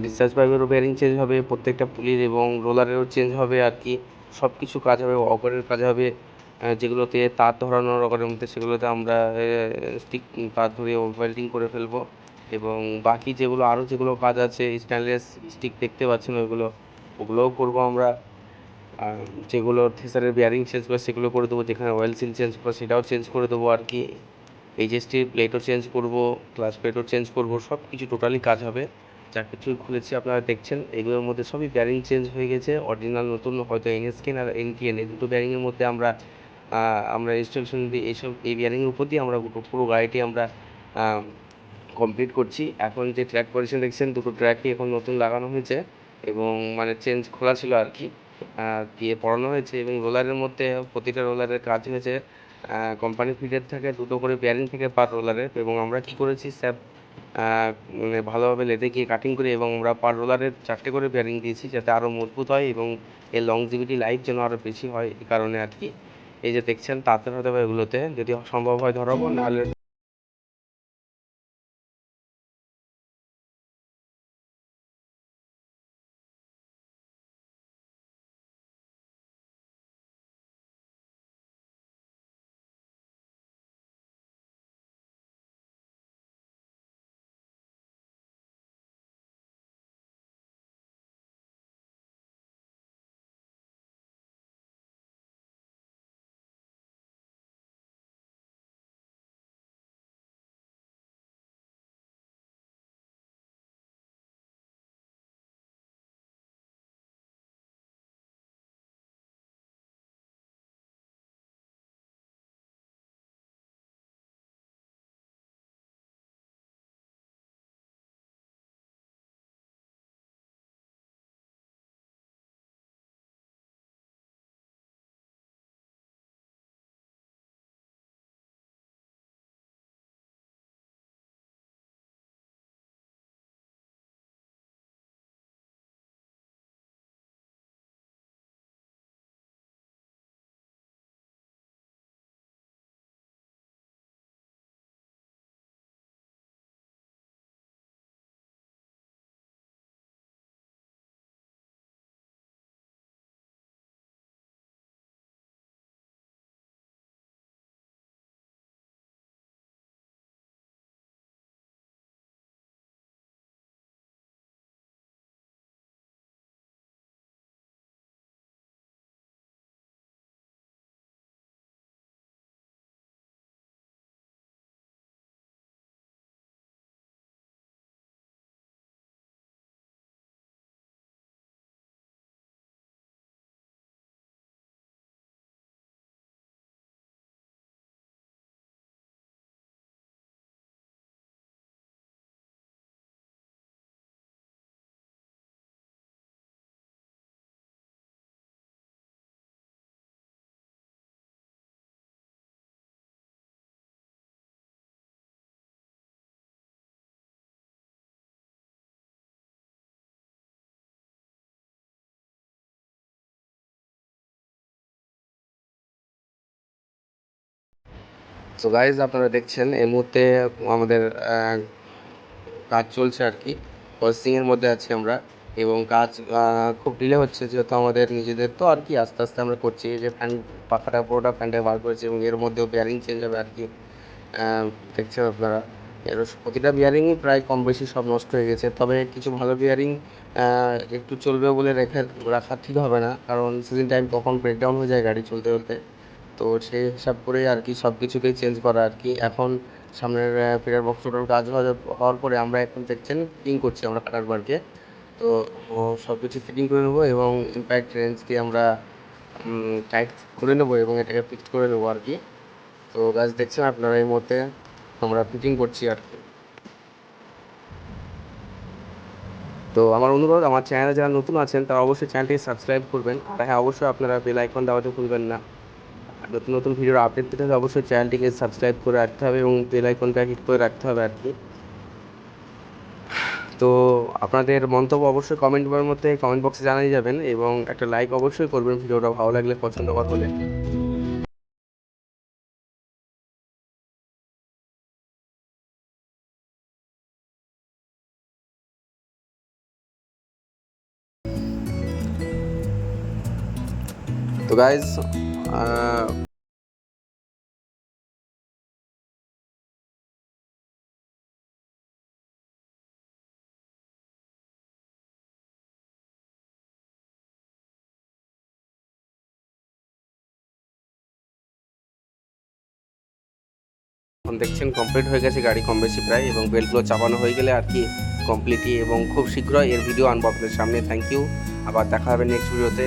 Discharge পাইপেরও bearing change হবে, প্রত্যেকটা পুলির এবং রোলারেরও চেঞ্জ হবে আর কি। সব কিছু কাজ হবে, অগরের কাজ হবে, যেগুলোতে তার ধরানোর অগরের মধ্যে সেগুলোতে আমরা স্টিক তার ধরে ওয়েল্ডিং করে ফেলবো। এবং বাকি যেগুলো আরও যেগুলো কাজ আছে, স্টেনলেস স্টিক দেখতে পাচ্ছেন ওগুলোও করবো আমরা। আর যেগুলো থ্রেসারের বেয়ারিং চেঞ্জ করে সেগুলো করে দেবো, যেখানে অয়েল সিল চেঞ্জ করে সেটাও চেঞ্জ করে দেবো আর কি। এইচএসটির প্লেটও চেঞ্জ করবো, ক্লাচ প্লেটও চেঞ্জ করবো, সব কিছু টোটালি কাজ হবে। যা কিছু খুলেছি আপনারা দেখছেন, এগুলোর মধ্যে সবই বেয়ারিং চেঞ্জ হয়ে গেছে। অরিজিনাল নতুন হয়তো এনএসকেন আর এনটিএন এই দুটো বেয়ারিংয়ের মধ্যে আমরা ইনস্টলেশন দিই, এই বেয়ারিংয়ের উপর দিয়ে আমরা পুরো গাড়িটি আমরা কমপ্লিট করছি। এখন যে ট্র্যাক পজিশন দেখছেন, দুটো ট্র্যাকই এখন নতুন লাগানো হয়েছে এবং মানে চেঞ্জ খোলা ছিল আর কি, দিয়ে পড়ানো হয়েছে। এবং রোলারের মধ্যে প্রতিটা রোলারের কাজ হয়েছে, কোম্পানি ফিটেড থাকে দুটো করে বেয়ারিং থেকে পার রোলারের। এবং আমরা কী করেছি স্যাপ মানে ভালোভাবে লেদে গিয়ে কাটিং করি এবং আমরা পার রোলারের 4টে করে বেয়ারিং দিয়েছি, যাতে আরও মজবুত হয় এবং এর লংজিভিটি লাইফ যেন আরও বেশি হয়, এই কারণে আর কি। এই যে দেখছেন তাতে হতে হবে, এগুলোতে যদি সম্ভব হয় ধরাবো, নাহলে তো গাইজ আপনারা দেখছেন এই মুহূর্তে আমাদের কাজ চলছে আর কি, প্রসেসিংয়ের মধ্যে আছি আমরা। এবং কাজ খুব ডিলে হচ্ছে, যেহেতু আমাদের নিজেদের তো আর কি, আস্তে আস্তে আমরা করছি। এই যে পাখাটা পুরোটা ফ্যানটা বার করেছি এবং এর মধ্যেও বেয়ারিং চেঞ্জ হবে আর কি। দেখছেন আপনারা, এর প্রতিটা বিয়ারিংই প্রায় কম বেশি সব নষ্ট হয়ে গেছে। তবে কিছু ভালো বিয়ারিং একটু চলবে বলে রাখা ঠিক হবে না, কারণ সিজন টাইম কখন ব্রেকডাউন হয়ে যায় গাড়ি চলতে চলতে। তো সেই হিসাব করেই আর কি সব কিছুকেই চেঞ্জ করা আর কি। এখন সামনের ফিটার বক্স টোটাল কাজ হওয়ার পরে আমরা এখন দেখছেন ফিটিং করছি আমরা কাটার বারকে। তো সব কিছু ফিটিং করে নেবো এবং ইম্প্যাক্ট রেঞ্জ দিয়ে আমরা টাইট করে নেবো এবং এটাকে ফিক্সড করে নেবো আর কি। তো গাছ দেখছেন আপনারা, এই মুহূর্তে আমরা ফিটিং করছি আর কি। তো আমার অনুরোধ, আমার চ্যানেলে যারা নতুন আছেন তারা অবশ্যই চ্যানেলটিকে সাবস্ক্রাইব করবেন। আর হ্যাঁ, অবশ্যই আপনারা বেল আইকন দেওয়াতে ভুলবেন না। নতুন নতুন ভিডিওর আপডেট পেতে হলে অবশ্যই চ্যানেলটিকে সাবস্ক্রাইব করে রাখতে হবে এবং বেল আইকনটা হিট করে রাখতে হবে আর কি। তো আপনাদের মন্তব্য অবশ্যই কমেন্ট বক্সে জানিয়ে যাবেন এবং একটা লাইক অবশ্যই করবেন ভিডিওটা ভালো লাগলে, পছন্দকর হলে। গাইজ এখন দেখছেন কমপ্লিট হয়ে গেছে গাড়ি কম বেশি প্রায়, এবং বেল্টগুলো চাপানো হয়ে গেলে আর কি কমপ্লিটই, এবং খুব শীঘ্রই এর ভিডিও আনবো আপনাদের সামনে। থ্যাংক ইউ, আবার দেখা হবে নেক্সট ভিডিওতে।